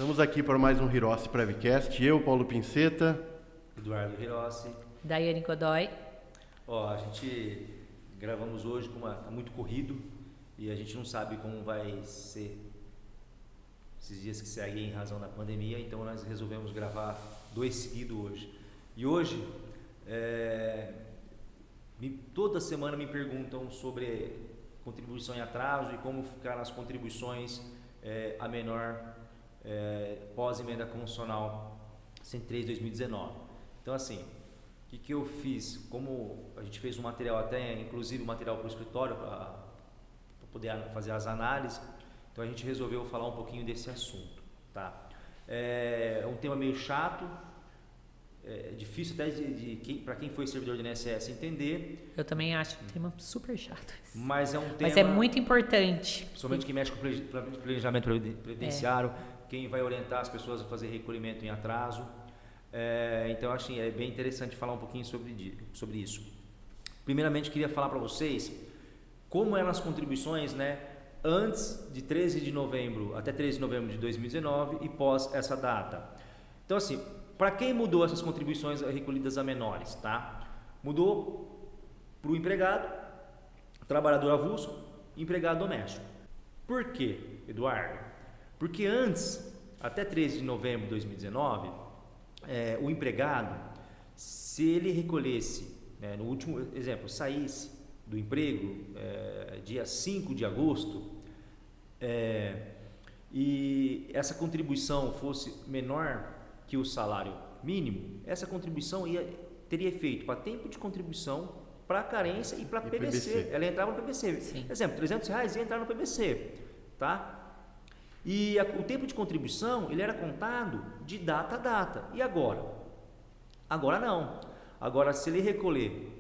Estamos aqui para mais um Hirossi Prevcast. Eu, Paulo Pinceta. Eduardo Hirossi. Daiane Godoy. A gente gravamos hoje tá muito corrido e a gente não sabe como vai ser esses dias que seguem em razão da pandemia, então nós resolvemos gravar 2 seguidos hoje. E hoje, toda semana me perguntam sobre contribuição em atraso e como ficaram as contribuições a menor pós-emenda constitucional 103/2019. Então, assim, o que eu fiz? Como a gente fez um material, até inclusive um material para o escritório, para poder fazer as análises, então a gente resolveu falar um pouquinho desse assunto. Tá? É um tema meio chato, difícil até para quem foi servidor do INSS entender. Eu também acho um tema super chato. Mas é um tema... Mas é muito importante. Somente quem mexe com planejamento previdenciário, quem vai orientar as pessoas a fazer recolhimento em atraso. Então, acho que é bem interessante falar um pouquinho sobre isso. Primeiramente, queria falar para vocês como eram as contribuições, né, antes de 13 de novembro até 13 de novembro de 2019 e pós essa data. Então, assim, para quem mudou essas contribuições recolhidas a menores, tá? Mudou para o empregado, trabalhador avulso, empregado doméstico. Por quê, Eduardo? Porque antes, até 13 de novembro de 2019, o empregado, se ele recolhesse, no último exemplo, saísse do emprego dia 5 de agosto e essa contribuição fosse menor que o salário mínimo, essa contribuição teria efeito para tempo de contribuição, para carência e para PBC. Ela entrava no PBC. Sim. Exemplo, R$300 ia entrar no PBC. Tá? E o tempo de contribuição ele era contado de data a data. E agora? Agora não. Agora, se ele recolher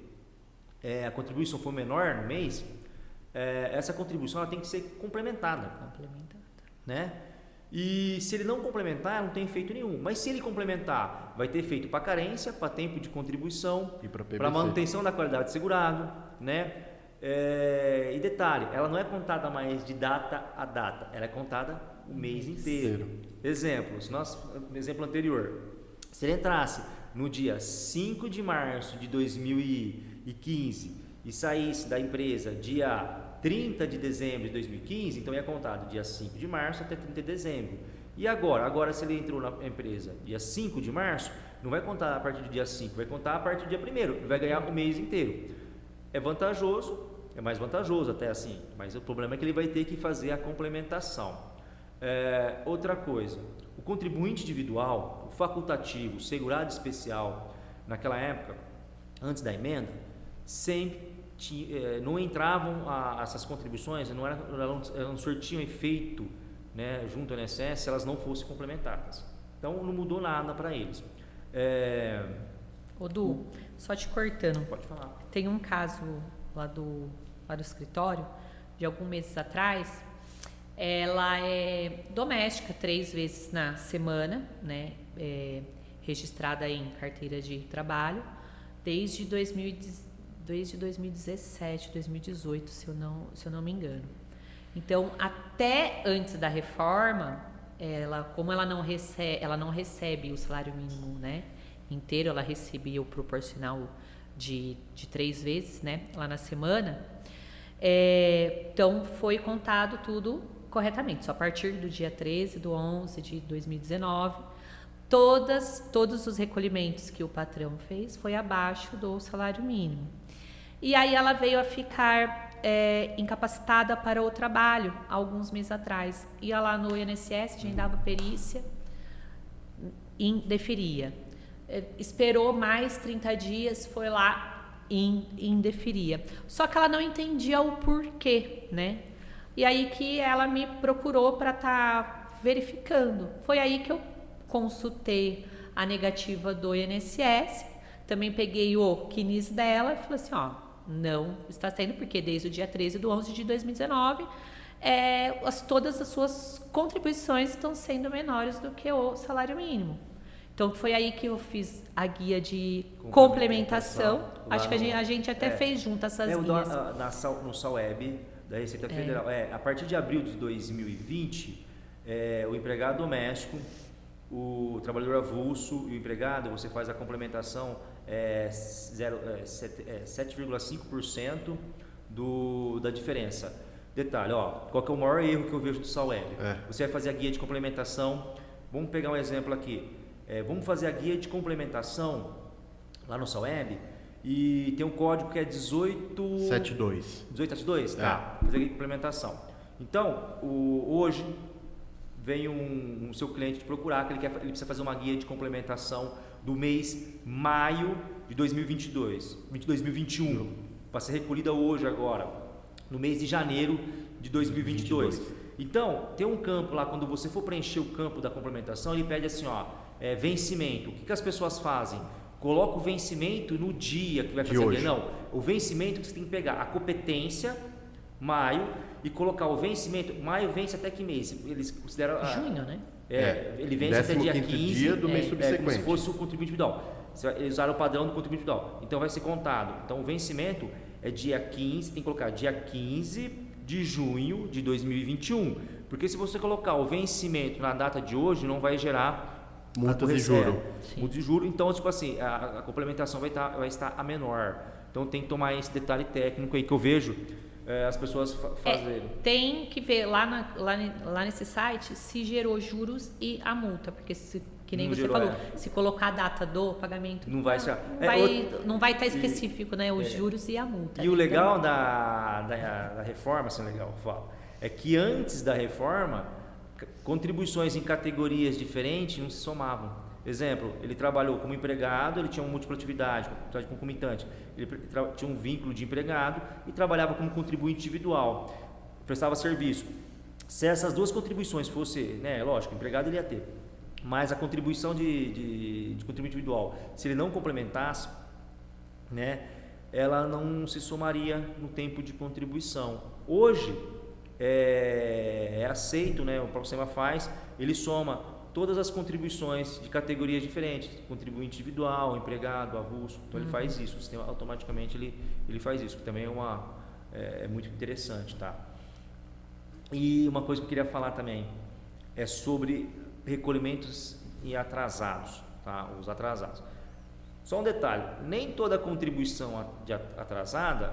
a contribuição for menor no mês, essa contribuição ela tem que ser complementada. Né? E se ele não complementar, não tem efeito nenhum. Mas se ele complementar, vai ter efeito para carência, para tempo de contribuição, para manutenção da qualidade de segurado, né? E detalhe, ela não é contada mais de data a data, ela é contada o mês inteiro. Exemplo anterior, se ele entrasse no dia 5 de março de 2015 e saísse da empresa dia 30 de dezembro de 2015, então ia contar do dia 5 de março até 30 de dezembro. E agora se ele entrou na empresa dia 5 de março, não vai contar a partir do dia 5, vai contar a partir do dia 1º, ele vai ganhar o mês inteiro. É vantajoso, é mais vantajoso até assim, mas o problema é que ele vai ter que fazer a complementação. Outra coisa, o contribuinte individual, o facultativo, o segurado especial, naquela época, antes da emenda, sempre não entravam essas contribuições, não surtiam efeito, né, junto ao INSS se elas não fossem complementadas. Então não mudou nada para eles. Du, só te cortando. Pode falar. Tem um caso lá do escritório, de alguns meses atrás. Ela é doméstica 3 vezes na semana, né, registrada em carteira de trabalho, desde 2017, 2018, se eu não me engano. Então, até antes da reforma, como ela não recebe o salário mínimo, né, inteiro, ela recebia o proporcional de 3 vezes, né, lá na semana. Então, foi contado tudo corretamente. Só a partir do dia 13/11 de 2019, todos os recolhimentos que o patrão fez foi abaixo do salário mínimo. E aí ela veio a ficar incapacitada para o trabalho alguns meses atrás. Ia lá no INSS, agendava perícia, indeferia. Esperou mais 30 dias, foi lá e indeferia. Só que ela não entendia o porquê, né? E aí que ela me procurou para estar verificando. Foi aí que eu consultei a negativa do INSS, também peguei o CNIS dela e falei assim, não está sendo, porque desde o dia 13/11 de 2019, todas as suas contribuições estão sendo menores do que o salário mínimo. Então, foi aí que eu fiz a guia de complementação. Acho que a gente até fez junto essas guias. No SAWEB da Receita Federal. A partir de abril de 2020, o empregado doméstico, o trabalhador avulso e o empregado, você faz a complementação 7,5% da diferença. Detalhe, qual que é o maior erro que eu vejo do Saweb? Você vai fazer a guia de complementação, vamos pegar um exemplo aqui, vamos fazer a guia de complementação lá no Saweb e tem um código que é 1872. 1872? Tá, fazer a guia de complementação. Então, hoje vem um seu cliente te procurar, que ele precisa fazer uma guia de complementação do mês maio de 2021, para ser recolhida hoje agora, no mês de janeiro de 2022. Então, tem um campo lá, quando você for preencher o campo da complementação, ele pede assim, vencimento. O que as pessoas fazem? Coloca o vencimento no dia que vai fazer a guia. Não, o vencimento que você tem que pegar, a competência, maio, e colocar o vencimento, maio vence até que mês? Eles consideram... Junho, né? Ele vence até dia 15 dia do mês subsequente. Como se fosse o contribuinte individual. Eles usaram o padrão do contribuinte individual. Então vai ser contado. Então o vencimento é dia 15, tem que colocar dia 15 de junho de 2021. Porque se você colocar o vencimento na data de hoje, não vai gerar multas de juro. Multas de juro. Então, tipo assim, a complementação vai estar a menor. Então tem que tomar esse detalhe técnico aí que eu vejo as pessoas fazerem. Tem que ver lá nesse site se gerou juros e a multa, porque que nem não você gerou, falou, se colocar a data do pagamento, não vai estar específico, né, os juros e a multa. E o legal da reforma, assim, legal, falo, é que antes da reforma, contribuições em categorias diferentes não se somavam. Exemplo, ele trabalhou como empregado, ele tinha uma múltipla atividade concomitante, ele tinha um vínculo de empregado e trabalhava como contribuinte individual, prestava serviço. Se essas duas contribuições fossem, lógico, empregado ele ia ter, mas a contribuição de contribuinte individual, se ele não complementasse, ela não se somaria no tempo de contribuição. Hoje é aceito, o próprio SEMA faz, ele soma todas as contribuições de categorias diferentes, contribuinte individual, empregado, avulso, então ele faz isso, o sistema automaticamente ele faz isso, que também é muito interessante, tá? E uma coisa que eu queria falar também é sobre recolhimentos e atrasados, tá? Os atrasados. Só um detalhe, nem toda contribuição atrasada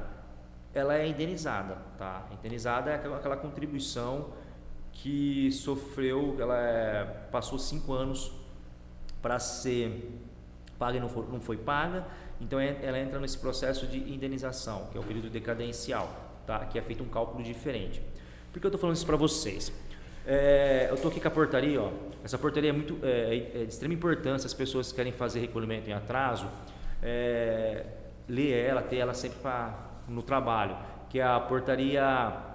ela é indenizada, tá? Indenizada é aquela contribuição que sofreu, ela passou 5 anos para ser paga e não foi paga, então ela entra nesse processo de indenização, que é o período decadencial, tá? Que é feito um cálculo diferente. Por que eu estou falando isso para vocês? Eu estou aqui com a portaria, essa portaria é de extrema importância, as pessoas que querem fazer recolhimento em atraso, ler ela, ter ela sempre no trabalho, que é a portaria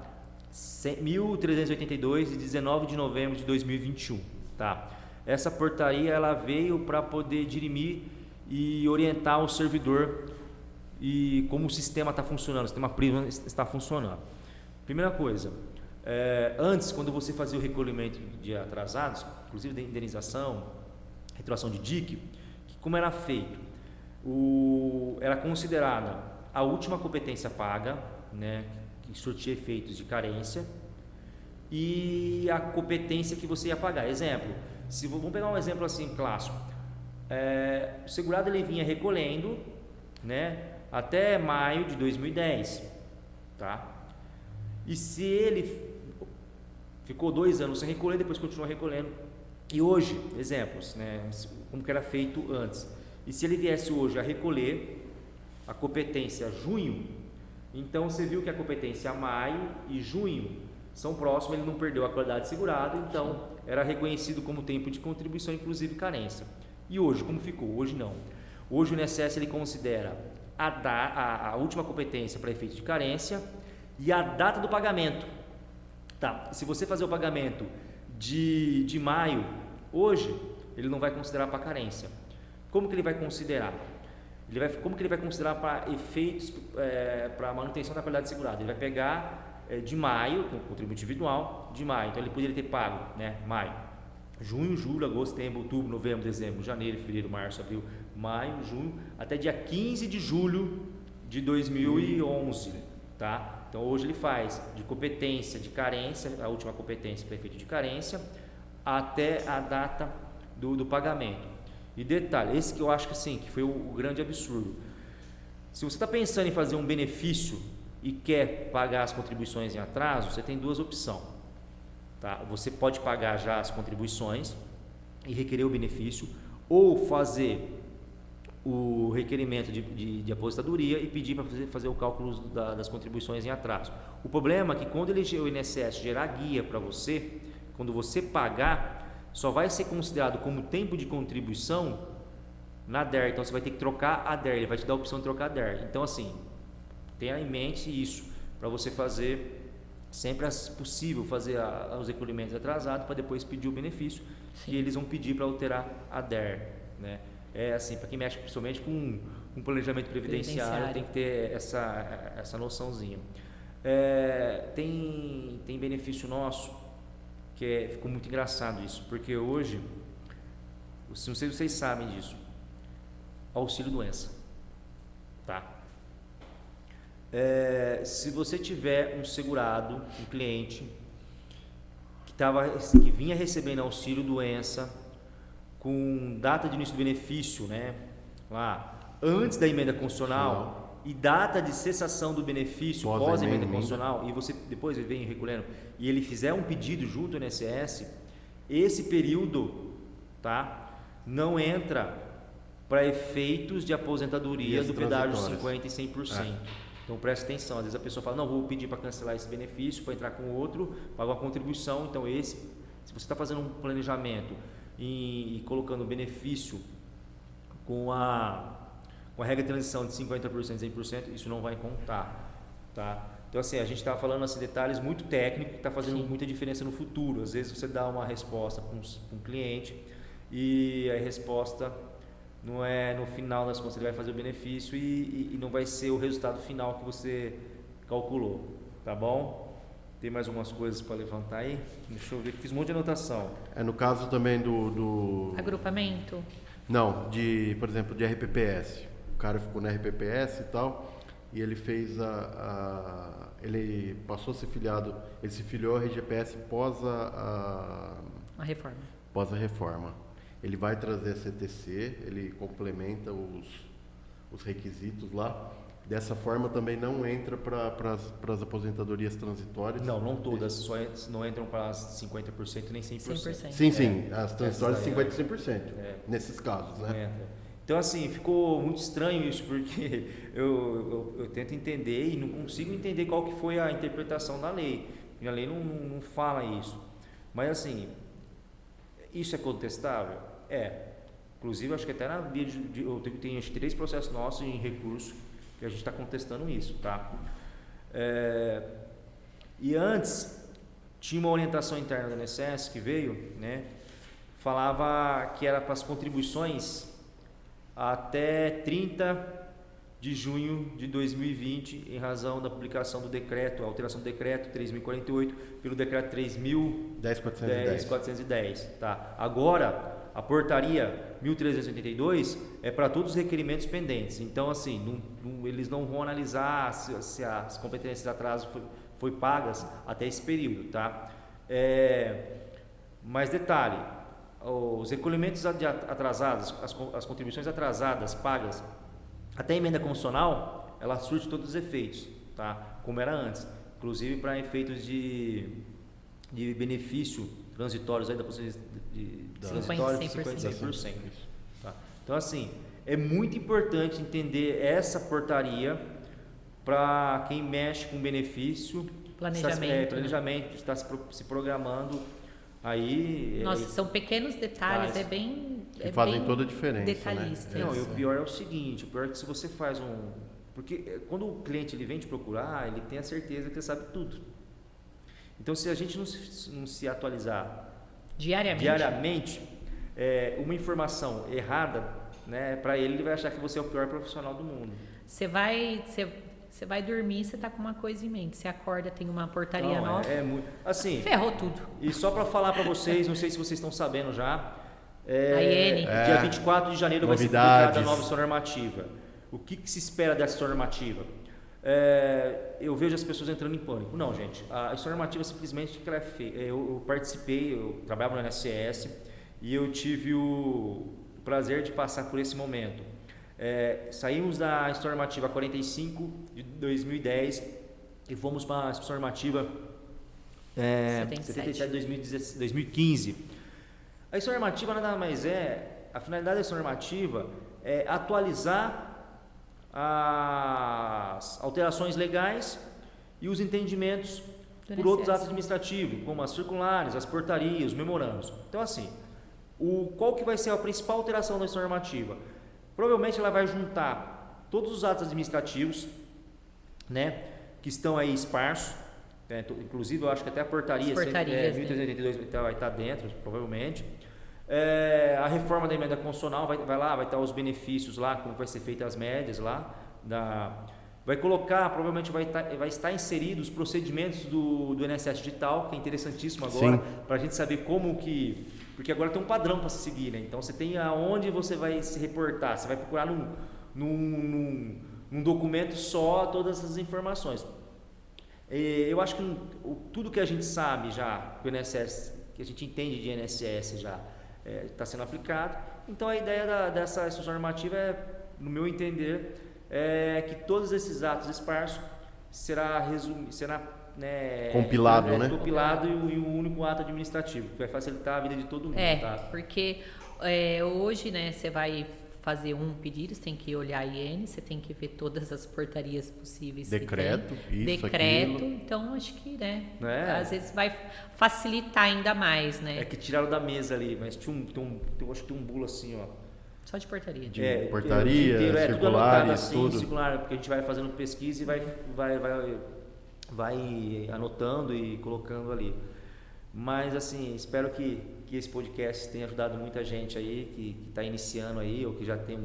1382 de 19 de novembro de 2021, tá? Essa portaria ela veio para poder dirimir e orientar o servidor e como o sistema está funcionando, o sistema Prisma está funcionando. Primeira coisa, antes, quando você fazia o recolhimento de atrasados, inclusive da indenização, retroação de DIC, como era feito? Era considerada a última competência paga, que surtia efeitos de carência, e a competência que você ia pagar. Exemplo, vamos pegar um exemplo assim clássico. O segurado ele vinha recolhendo, até maio de 2010, tá? E se ele ficou 2 anos sem recolher, depois continuou recolhendo, e hoje, exemplos, como que era feito antes, e se ele viesse hoje a recolher a competência junho, então você viu que a competência maio e junho são próximos, ele não perdeu a qualidade segurada, então era reconhecido como tempo de contribuição, inclusive carência. E hoje, como ficou? Hoje não. Hoje o INSS ele considera a última competência para efeito de carência e a data do pagamento. Tá, se você fazer o pagamento de maio, hoje, ele não vai considerar para carência. Como que ele vai considerar? Como que ele vai considerar para efeitos, para manutenção da qualidade segurada? Ele vai pegar de maio, com contribuinte individual, de maio. Então ele poderia ter pago, maio, junho, julho, agosto, setembro, outubro, novembro, dezembro, janeiro, fevereiro, março, abril, maio, junho, até dia 15 de julho de 2011, tá? Então hoje ele faz de competência de carência, a última competência para efeito de carência, até a data do pagamento. E detalhe, esse que eu acho que sim, que foi o grande absurdo. Se você está pensando em fazer um benefício e quer pagar as contribuições em atraso, você tem duas opções. Tá? Você pode pagar já as contribuições e requerer o benefício, ou fazer o requerimento de aposentadoria e pedir para fazer o cálculo das contribuições em atraso. O problema é que quando o INSS gerar guia para você, quando você pagar, só vai ser considerado como tempo de contribuição na DER. Então você vai ter que trocar a DER, ele vai te dar a opção de trocar a DER. Então assim, tenha em mente isso, para você fazer sempre possível fazer os recolhimentos atrasados para depois pedir o benefício. Sim. Que eles vão pedir para alterar a DER, né? É assim, para quem mexe principalmente com planejamento previdenciário, tem que ter essa noçãozinha. Tem benefício nosso que ficou muito engraçado isso, porque hoje, não sei se vocês sabem disso, auxílio doença, tá? Se você tiver um segurado, um cliente que vinha recebendo auxílio doença com data de início do benefício, né, lá antes da emenda constitucional e data de cessação do benefício pós emenda constitucional, e você depois vem recolhendo e ele fizer um pedido junto ao INSS, esse período, tá, não entra para efeitos de aposentadoria do pedágio 50% e 100%. Então preste atenção, às vezes a pessoa fala, não, vou pedir para cancelar esse benefício, para entrar com outro, pagar uma contribuição. Então se você está fazendo um planejamento e colocando o benefício com a regra de transição de 50% e 100%, isso não vai contar, tá? Então assim, a gente está falando assim, detalhes muito técnicos que está fazendo muita diferença no futuro. Às vezes você dá uma resposta para um cliente e a resposta não é no final das contas, ele vai fazer o benefício e não vai ser o resultado final que você calculou, tá bom? Tem mais algumas coisas para levantar aí? Deixa eu ver, fiz um monte de anotação. No caso também do... Agrupamento? Não, por exemplo, de RPPS. O cara ficou na RPPS e tal, e ele fez ele passou a ser filiado, ele se filiou à RGPS pós a reforma. Pós a reforma. Ele vai trazer a CTC, ele complementa os requisitos lá. Dessa forma também não entra para as aposentadorias transitórias. Não todas, não entram para 50% nem 100%. Sim, as transitórias 50% e 100%, nesses casos, né? Então assim, ficou muito estranho isso, porque eu tento entender e não consigo entender qual que foi a interpretação da lei. A lei não fala isso. Mas assim, isso é contestável? Inclusive, acho que até na via eu tenho 3 processos nossos em recurso que a gente está contestando isso, tá? E antes, tinha uma orientação interna da INSS que veio, né? Falava que era para as contribuições até 30 de junho de 2020, em razão da publicação do decreto, a alteração do decreto 3.048 pelo decreto 3.410, tá? Agora, a portaria 1.382 é para todos os requerimentos pendentes. Então, assim, eles não vão analisar se as competências de atraso foi pagas até esse período, tá? Mas detalhe, os recolhimentos atrasados, as contribuições atrasadas pagas até a emenda constitucional, ela surte todos os efeitos, tá? Como era antes, inclusive para efeitos de benefício transitórios aí da possibilidade de 50%. Tá? Então assim, é muito importante entender essa portaria para quem mexe com benefício, planejamento, está se programando aí. Nossa, são pequenos detalhes, que fazem toda a diferença, detalhista. né? Não, e o pior é o seguinte, o pior é que se você faz porque quando o cliente ele vem te procurar, ele tem a certeza que você sabe tudo. Então, se a gente não se atualizar diariamente uma informação errada, né, para ele vai achar que você é o pior profissional do mundo. Você vai dormir, você tá com uma coisa em mente. Você acorda, tem uma portaria nova. Muito, assim, ferrou tudo. E só para falar para vocês, não sei se vocês estão sabendo já, dia 24 de janeiro vai ser publicada a nova normativa. O que se espera dessa normativa? eu vejo as pessoas entrando em pânico. Não, gente, a história normativa simplesmente que ela é feita. Eu participei, eu trabalhava no INSS e eu tive o prazer de passar por esse momento. Saímos da história normativa 45 de 2010 e fomos para a história normativa 77 de 2015. A história normativa nada mais a finalidade da história normativa é atualizar as alterações legais e os entendimentos por outros atos administrativos, como as circulares, as portarias, os memorandos. Então, assim, qual que vai ser a principal alteração da história normativa? Provavelmente ela vai juntar todos os atos administrativos, né, que estão aí esparsos, né, inclusive eu acho que até a portaria 1382 vai estar dentro, provavelmente. A reforma da emenda constitucional vai estar os benefícios lá, como vai ser feita as médias lá, vai colocar, provavelmente vai estar inseridos os procedimentos do INSS digital, que é interessantíssimo agora, para a gente saber como que, porque agora tem um padrão para se seguir, né? Então você tem aonde você vai se reportar, você vai procurar num documento só todas as informações. Eu acho que tudo que a gente sabe já, que o INSS, que a gente entende de INSS já está sendo aplicado. Então a ideia dessa instrução normativa no meu entender, que todos esses atos esparsos será compilado, né? Compilado em um único ato administrativo, que vai facilitar a vida de todo mundo. Porque hoje, né, você vai fazer um pedido, você tem que olhar a IN, você tem que ver todas as portarias possíveis. Decreto, aquilo. Então, acho que, às vezes vai facilitar ainda mais, né? É que tiraram da mesa ali, mas acho que tem um bulo assim, ó. Só de portaria. Portaria, circulares, tudo. Circular, porque a gente vai fazendo pesquisa e vai anotando e colocando ali. Mas, assim, espero que esse podcast tenha ajudado muita gente aí, que está iniciando aí, ou que já tem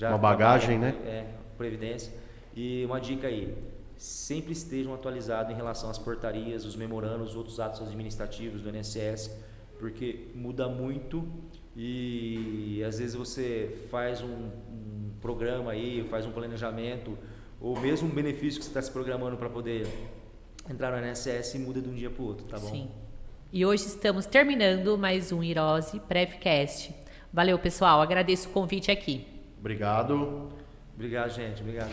uma bagagem, né? Previdência. E uma dica aí, sempre estejam atualizados em relação às portarias, os memorandos, outros atos administrativos do INSS, porque muda muito e às vezes você faz um programa aí, faz um planejamento, ou mesmo um benefício que você está se programando para poder entrar no INSS e muda de um dia para o outro, tá bom? Sim. E hoje estamos terminando mais um Irose Prevcast. Valeu, pessoal. Agradeço o convite aqui. Obrigado. Obrigado, gente. Obrigado.